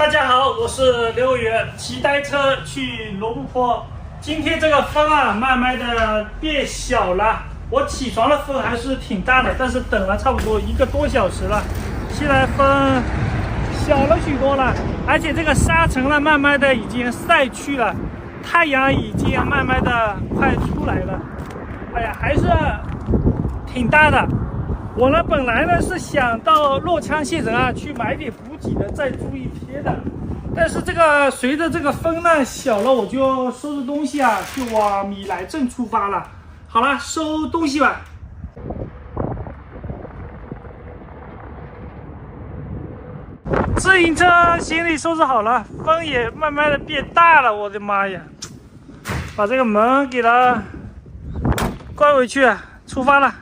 大家好，我是刘伟元，骑单车去罗布泊。今天这个风啊，慢慢的变小了。我起床的风还是挺大的，但是等了差不多1个多小时了，现在风小了许多了，而且这个沙尘呢，慢慢的已经晒去了，太阳已经慢慢的快出来了。哎呀，还是挺大的。我呢，本来呢是想到洛羌县城啊去买点补给的，再住一天的。但是这个随着这个风呢小了，我就收拾东西啊，就往米莱镇出发了。好了，收东西吧。自行车行李收拾好了，风也慢慢的变大了，我的妈呀！把这个门给它关回去，出发了。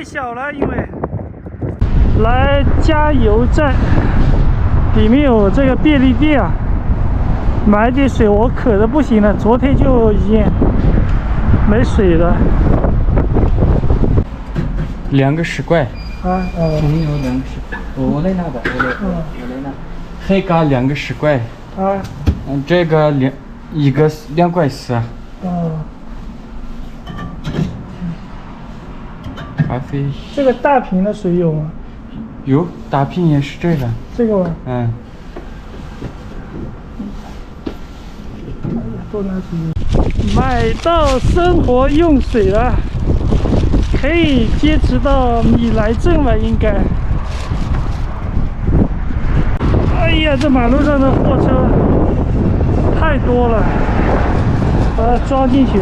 小了，因为来加油站，里面有这个便利店啊，买点水，我渴的不行了，昨天就已经没水了。2个10块啊，没有2个10块，我来拿吧，我来拿。黑咖2个10块啊，这个一个2块4。咖啡。这个大瓶的水有吗？有，大瓶也是这个。这个吗？嗯。多拿水。买到生活用水了，可以坚持到米莱镇了，应该。哎呀，这马路上的货车太多了，把它装进去。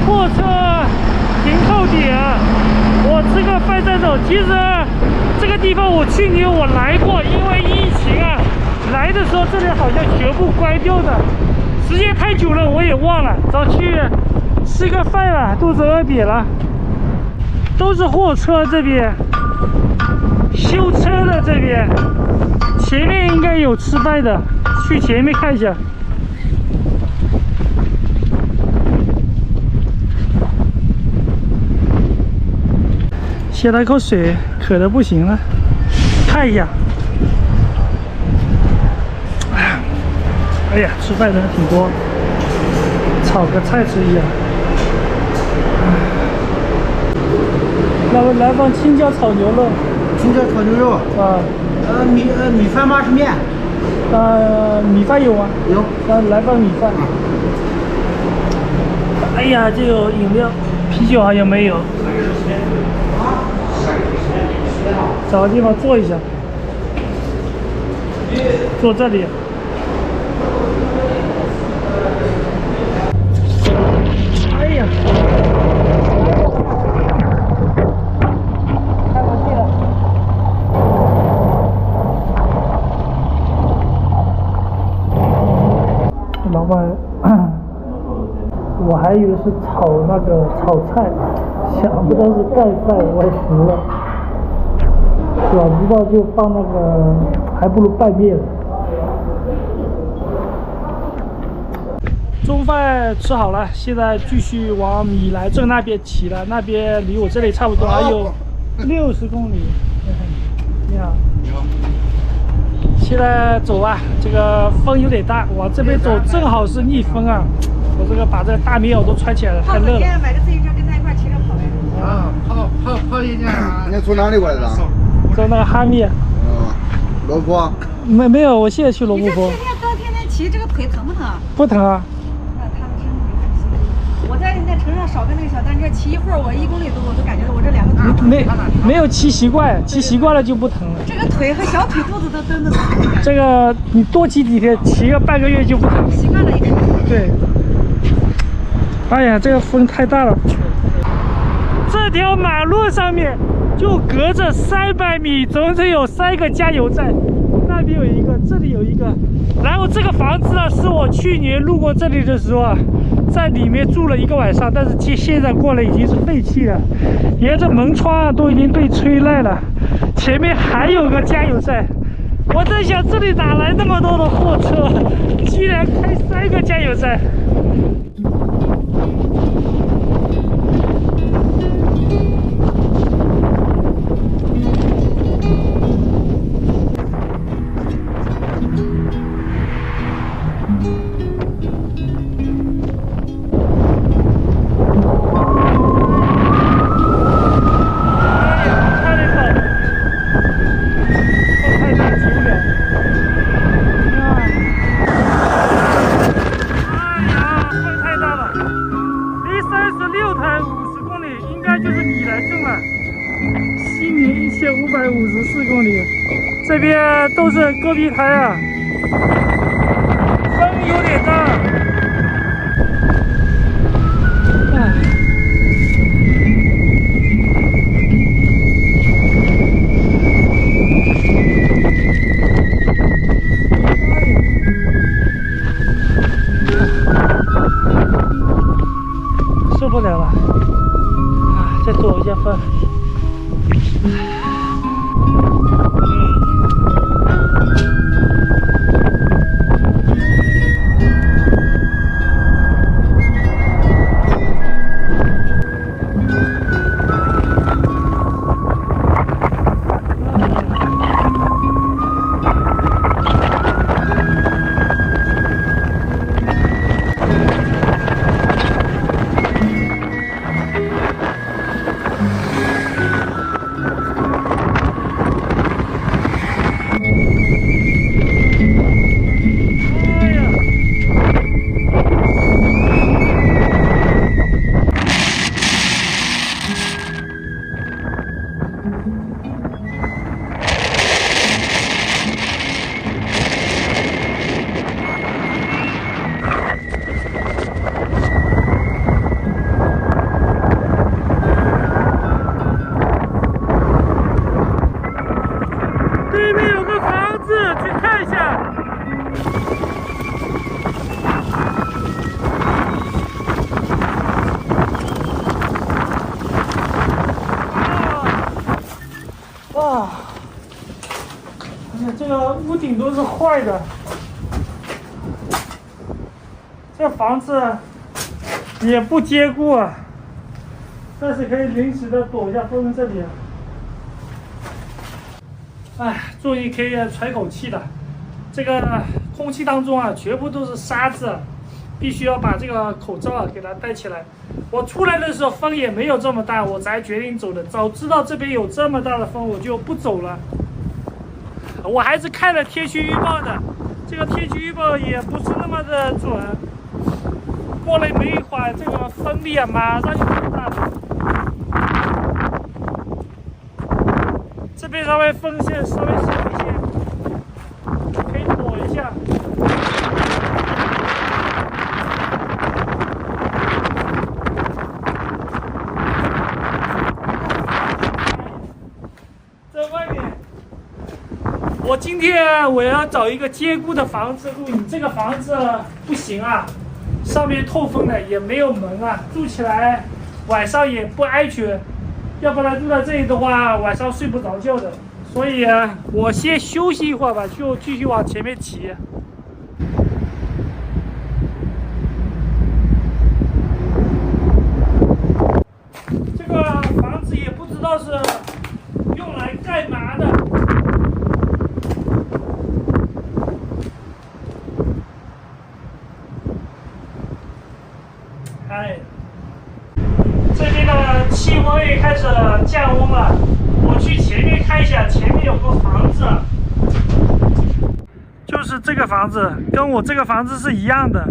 货车停靠点，我吃个饭再走。其实这个地方我去年我来过，因为疫情啊，来的时候这里好像全部关掉的，时间太久了我也忘了。早去吃个饭吧，肚子饿瘪了。都是货车这边，修车的这边，前面应该有吃饭的，去前面看一下。先来口水，渴得不行了。看一下，哎呀，吃饭的人挺多，炒个菜吃一下。来份青椒炒牛肉。青椒炒牛肉啊。米饭吗？是面？米饭有吗？有。来份米饭。哎呀，这有饮料，啤酒好像没有。找个地方坐一下，坐这里。哎呀，开不去了。老板，我还以为是炒菜，想不到是盖饭，我也服了。早知道就放那个，还不如拌面。中饭吃好了，现在继续往米莱镇那边骑了，那边离我这里差不多还有60公里。你好。你好。现在走啊，这个风有点大，往这边走正好是逆风啊。我这个把这个大棉袄都穿起来了，太热了。买个自行车跟他一块骑着跑呗。啊，跑一年。你从哪里过来的？走那个哈密。罗布泊。没有，我现在去罗布泊。天天骑，这个腿疼不疼？不疼啊。他的身体，我在那车上少个那个小单车，骑一会儿我1公里多，我都感觉到我这2个腿没有骑习惯，骑习惯了就不疼了。这个腿和小腿肚子都蹬得疼。这个你多骑几天，骑个半个月就不疼。习惯了一点。对。哎呀，这个风太大了。这条马路上面就隔着300米，整整有3个加油站，那边有一个，这里有一个。然后这个房子呢，是我去年路过这里的时候啊，在里面住了1个晚上，但是现在过来已经是废弃了，连这门窗啊都已经被吹烂了。前面还有个加油站，我在想这里哪来那么多的货车，居然开3个加油站。1554公里，这边都是戈壁滩啊，风有点大。受不了了，啊，再躲一下风。对面有个房子，去看一下。哇！哎呀，这个屋顶都是坏的。这房子也不坚固啊，但是可以临时的躲一下风这里。哎，终于可以喘口气了。这个空气当中啊，全部都是沙子，必须要把这个口罩啊给它戴起来。我出来的时候风也没有这么大，我才决定走的。早知道这边有这么大的风，我就不走了。我还是看了天气预报的，这个天气预报也不是那么的准。过了没一会儿，这个风力啊马上就变大了。这边稍微风线稍微小一些，可以躲一下。在外面，我今天我要找一个坚固的房子露营，这个房子不行啊，上面透风的也没有门啊，住起来晚上也不安全。要不然住在这里的话，晚上睡不着觉的。所以我先休息一会儿吧，就继续往前面骑。这个房子也不知道是用来干嘛的。哎。这边的气温也开始降温了，我去前面看一下，前面有个房子，就是这个房子，跟我这个房子是一样的，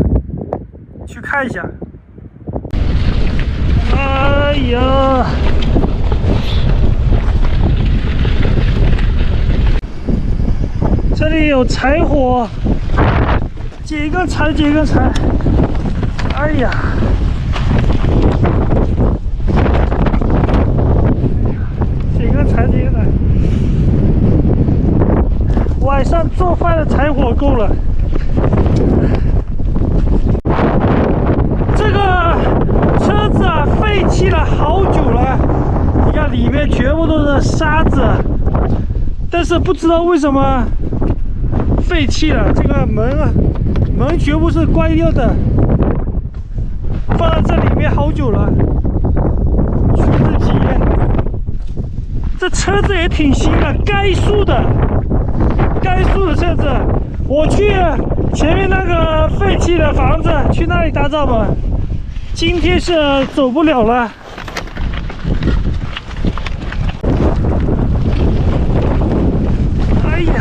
去看一下。哎呀！这里有柴火，捡一根柴，捡一根柴。哎呀！捡根柴，捡根柴。晚上做饭的柴火够了。这个车子啊，废弃了好久了。你看里面全部都是沙子，但是不知道为什么废弃了。这个门啊，门全部是关掉的，放在这里面好久了。除字机，这车子也挺新的，该速的车子。我去前面那个废弃的房子，去那里搭帐篷。今天是走不了了。哎呀！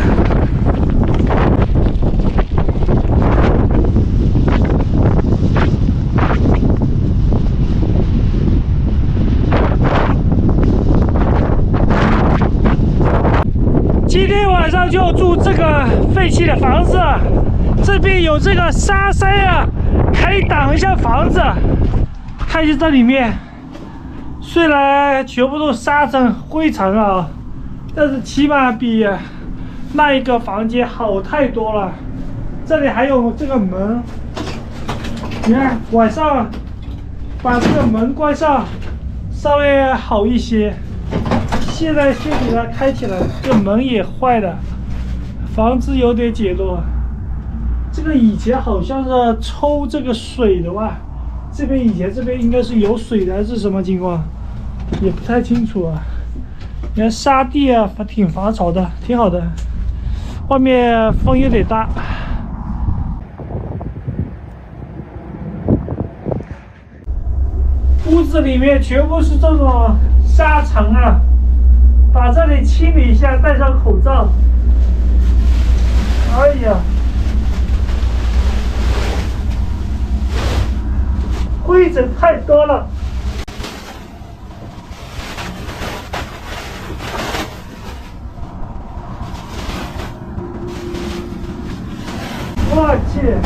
今天晚上就住这个废弃的房子，这边有这个沙塞啊，可以挡一下房子。看一下这里面，虽然全部都沙尘灰尘啊，但是起码比那一个房间好太多了。这里还有这个门，你看晚上把这个门关上，稍微好一些。现在先给它开起来，这门也坏了，房子有点解落。这个以前好像是抽这个水的吧？这边以前这边应该是有水的，还是什么情况？也不太清楚啊。你看沙地啊，挺防潮的，挺好的。外面风有点大。屋子里面全部是这种沙尘啊。把这里清理一下，戴上口罩。哎呀，灰尘太多了。我去！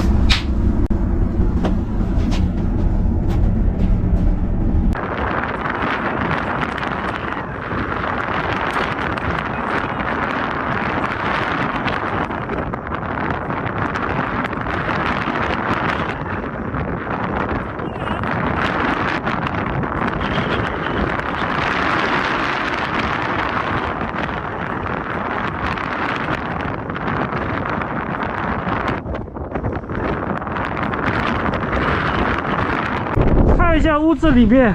看一下屋子里面，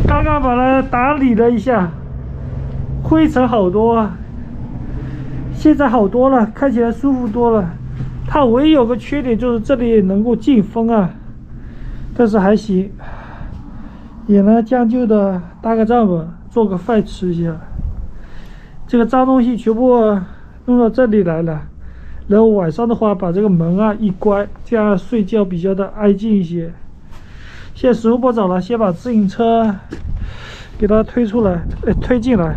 刚刚把它打理了一下，灰尘好多啊，现在好多了，看起来舒服多了。它唯一有个缺点就是这里能够进风啊，但是还行，也能将就的搭个帐篷，做个饭吃一下。这个脏东西全部弄到这里来了，然后晚上的话把这个门啊一关，这样睡觉比较的安静一些。现在时候不早了，先把自行车给它推出来，推进来。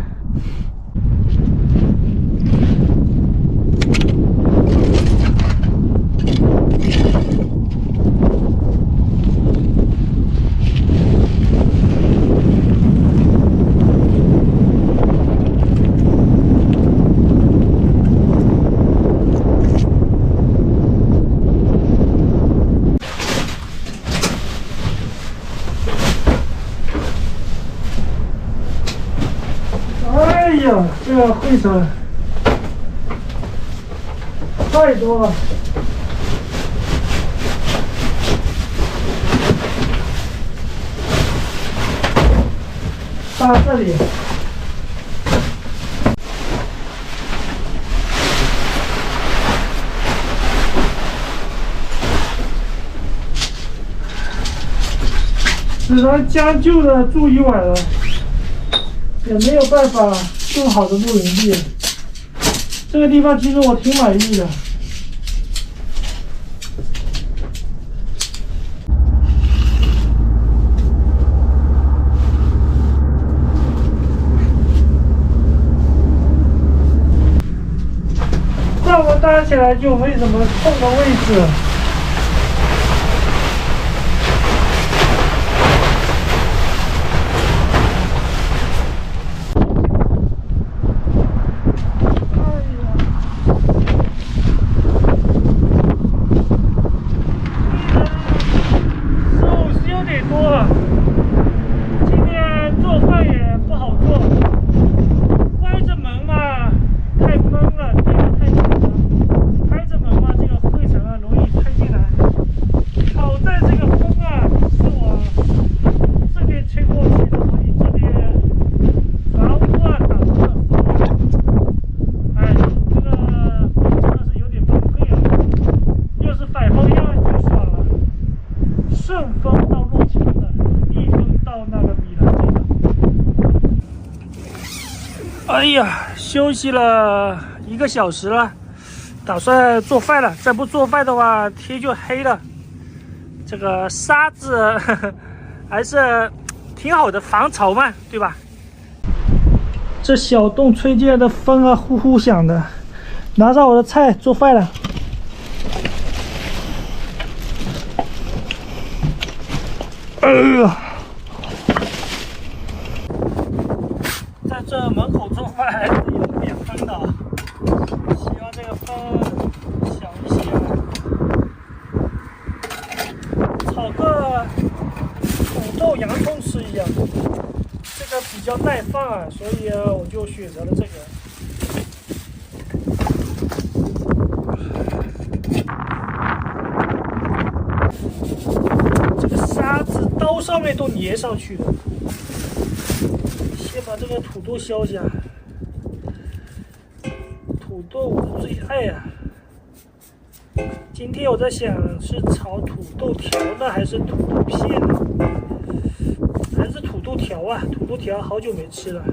哎呀，这个灰尘太多了。到这里，只能将就的住一晚了。也没有办法更好的露营地，这个地方其实我挺满意的。看起来就没什么痛的位置。哎呀，休息了1个小时了，打算做饭了。再不做饭的话，天就黑了。这个沙子还是挺好的，防潮嘛，对吧？这小洞吹进来的风啊，呼呼响的。拿上我的菜做饭了。在这门口做饭还是有点风的，希望这个风小一些。炒个土豆洋葱吃一下，这个比较耐放啊，所以我就选择了这个。这个沙子刀上面都粘上去了。先把这个土豆削一下，土豆我最爱呀。今天我在想是炒土豆条呢，还是土豆片呢？还是土豆条啊？土豆条好久没吃了。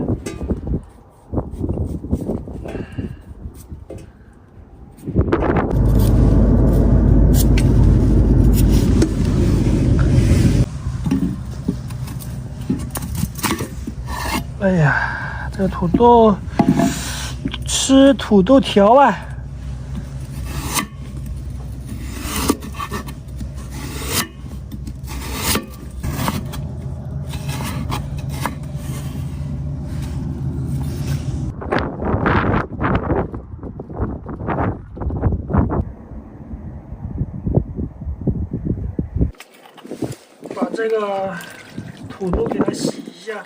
哎呀，这个土豆吃土豆条啊！把这个土豆给它洗一下。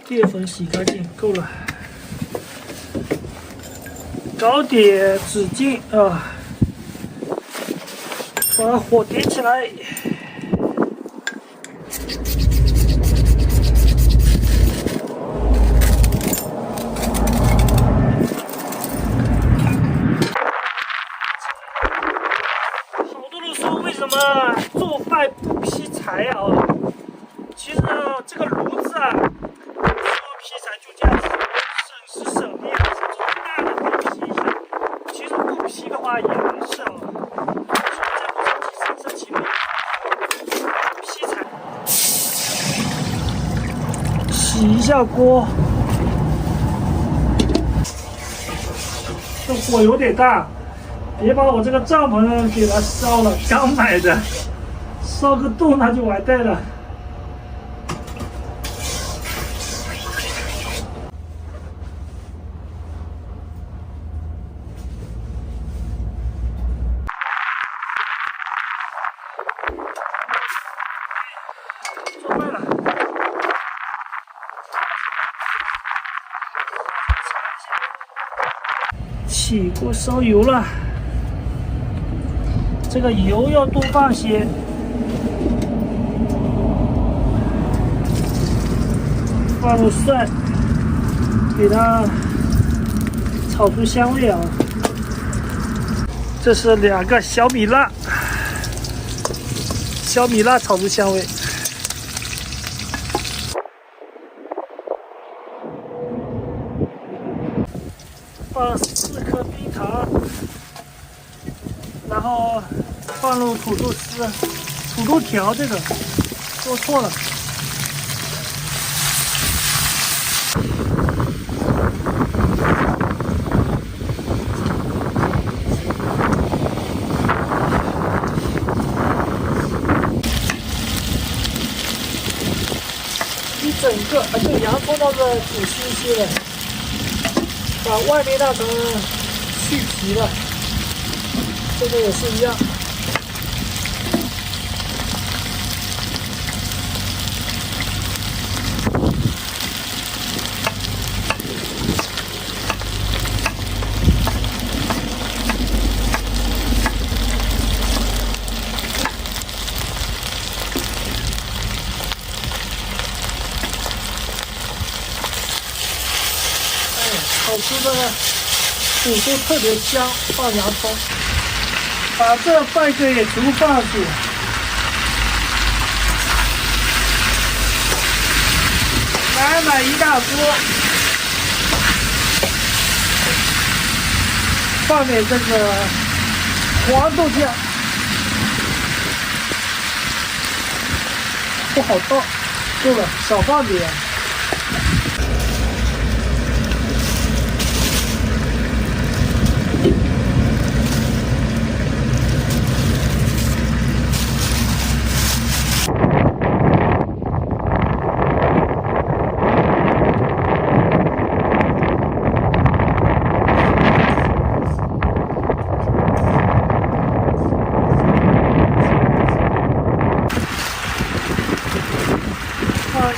淀粉洗干净，够了。搞点纸巾啊，把火点起来。好多人说为什么做饭不劈柴啊？其实这个炉子啊。劈柴就这样子，省时省力，是最大的可以劈一下。其实不劈的话也没事啊。所以在不省钱劈柴，洗一下锅。这火有点大，别把我这个帐篷给它烧了，刚买的，烧个洞那就完蛋了。起锅烧油了，这个油要多放些。放入蒜，给它炒出香味啊。这是2个小米辣，小米辣炒出香味。放4颗冰糖，然后放入土豆丝、土豆条，这个做错了。个，这个洋葱倒是挺新鲜的，把外面那层去皮了，这个也是一样。炒出的土豆特别香，放洋葱，把这半个也全部放上去，满一大锅，放点这个黄豆酱，不好倒，够了，少放点。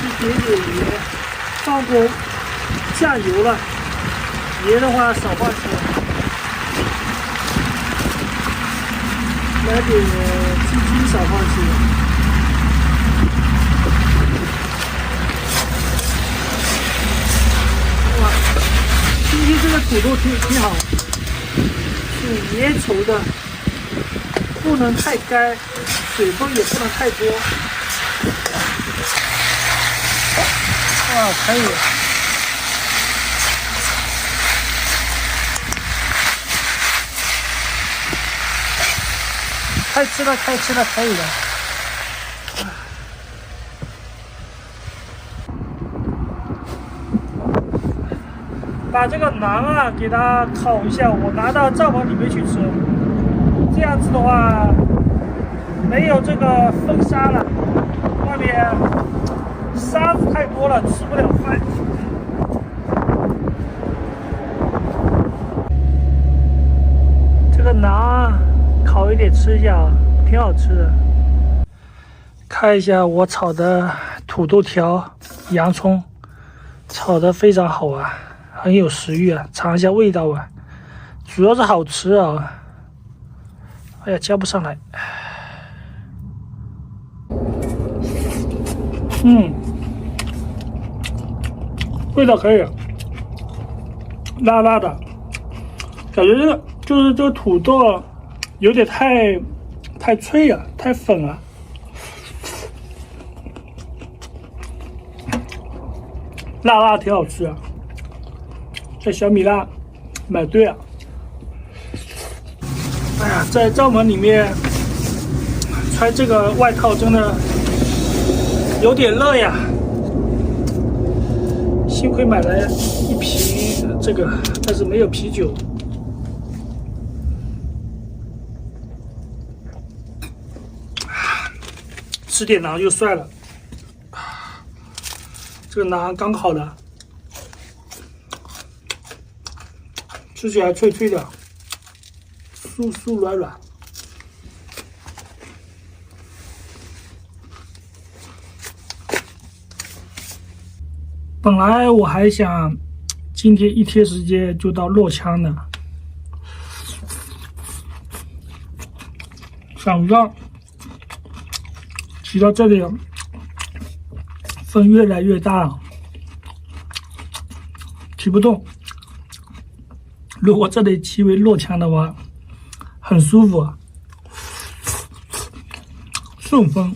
一点点盐，放过酱油了，盐的话少放些，来点鸡精少放些，哇，今天这个土豆挺好，是粘稠的，不能太干，水分也不能太多。哇，可以！开吃了，可以了。把这个馕啊，给它烤一下，我拿到灶房里面去吃。这样子的话，没有这个风沙了，外面沙子太多了，吃不了饭。这个馕烤一点吃一下，挺好吃的。看一下我炒的土豆条、洋葱，炒的非常好啊，很有食欲啊，尝一下味道啊，主要是好吃啊。哎呀，夹不上来。味道可以，辣辣的，感觉这个土豆有点太脆了，太粉了。辣挺好吃啊，这小米辣买对了。哎呀，在灶门里面穿这个外套真的有点热呀。幸亏买了一瓶这个，但是没有啤酒。吃点馕就算了，这个馕刚好的，吃起来脆脆的，酥酥软软。本来我还想今天一天时间就到洛羌的，想不到骑到这里风越来越大了，骑不动。如果这里骑回洛羌的话，很舒服，顺风。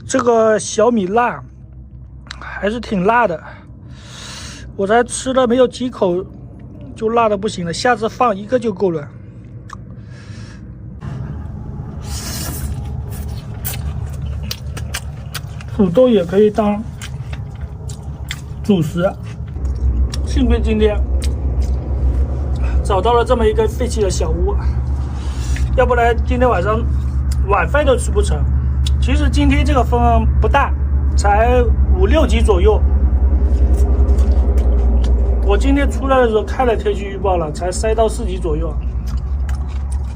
这个小米辣还是挺辣的，我才吃了没有几口就辣的不行了，下次放一个就够了。土豆也可以当主食，幸亏今天找到了这么一个废弃的小屋，要不然今天晚上晚饭都吃不成。其实今天这个风不大，才5、6级左右。我今天出来的时候看了天气预报了，才3到4级左右。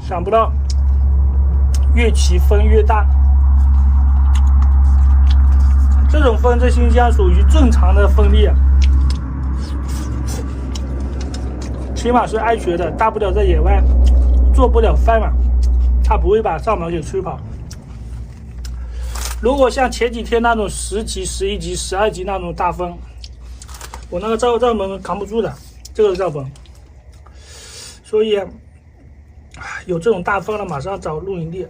想不到越起风越大。这种风在新疆属于正常的风力啊，起码是安全的，大不了在野外做不了饭嘛，它不会把帐篷给吹跑。如果像前几天那种10级、11级、12级那种大风，我那个帐篷扛不住的，这个帐篷。所以有这种大风了，马上找露营地。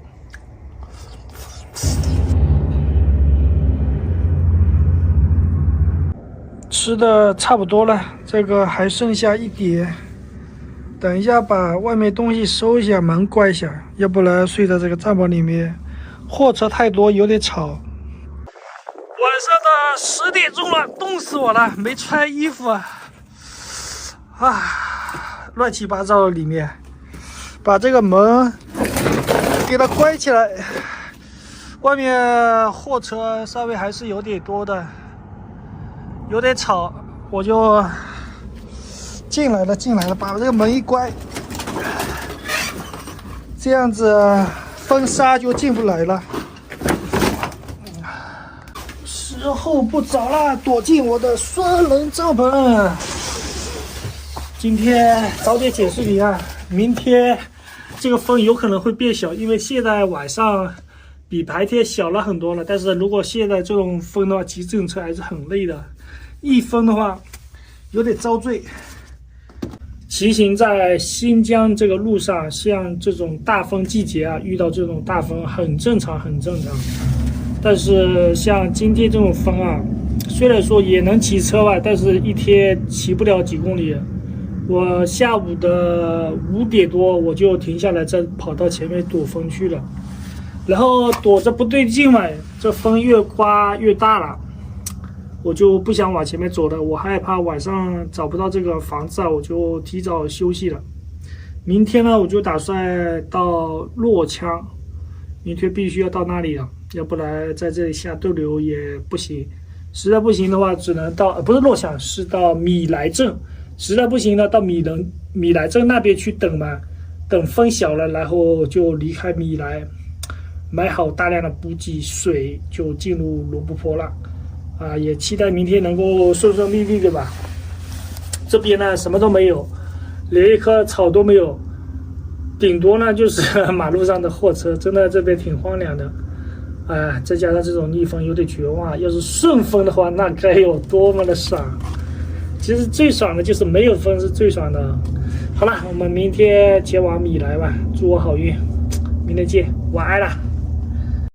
吃的差不多了，这个还剩下一点，等一下把外面东西收一下，门关一下，要不然睡在这个帐篷里面，货车太多有点吵。晚上的10点钟了，冻死我了，没穿衣服啊，乱七八糟的里面，把这个门给它关起来。外面货车稍微还是有点多的，有点吵，我就进来了，把这个门一关，这样子风沙就进不来了。时候不早了，躲进我的双人帐篷。今天早点剪视频啊，明天这个风有可能会变小，因为现在晚上比白天小了很多了。但是如果现在这种风的话，骑自行车还是很累的。一风的话有点遭罪。骑行在新疆这个路上，像这种大风季节啊，遇到这种大风很正常，很正常。但是像今天这种风啊，虽然说也能骑车吧，但是一天骑不了几公里。我下午的5点多我就停下来，再跑到前面躲风去了。然后躲着不对劲嘛，这风越刮越大了。我就不想往前面走了，我害怕晚上找不到这个房子啊，我就提早休息了。明天呢，我就打算到洛羌，明天必须要到那里了，要不然在这里下逗留也不行。实在不行的话，只能到不是洛羌，是到米来镇。实在不行呢，到米来镇那边去等嘛，等风小了，然后就离开米来，买好大量的补给水，就进入罗布泊了。也期待明天能够顺顺利利的吧。这边呢什么都没有，连一棵草都没有，顶多呢就是马路上的货车，真的这边挺荒凉的。再加上这种逆风有点绝望，要是顺风的话，那该有多么的爽。其实最爽的就是没有风是最爽的。好了，我们明天前往米来吧，祝我好运，明天见，晚安了。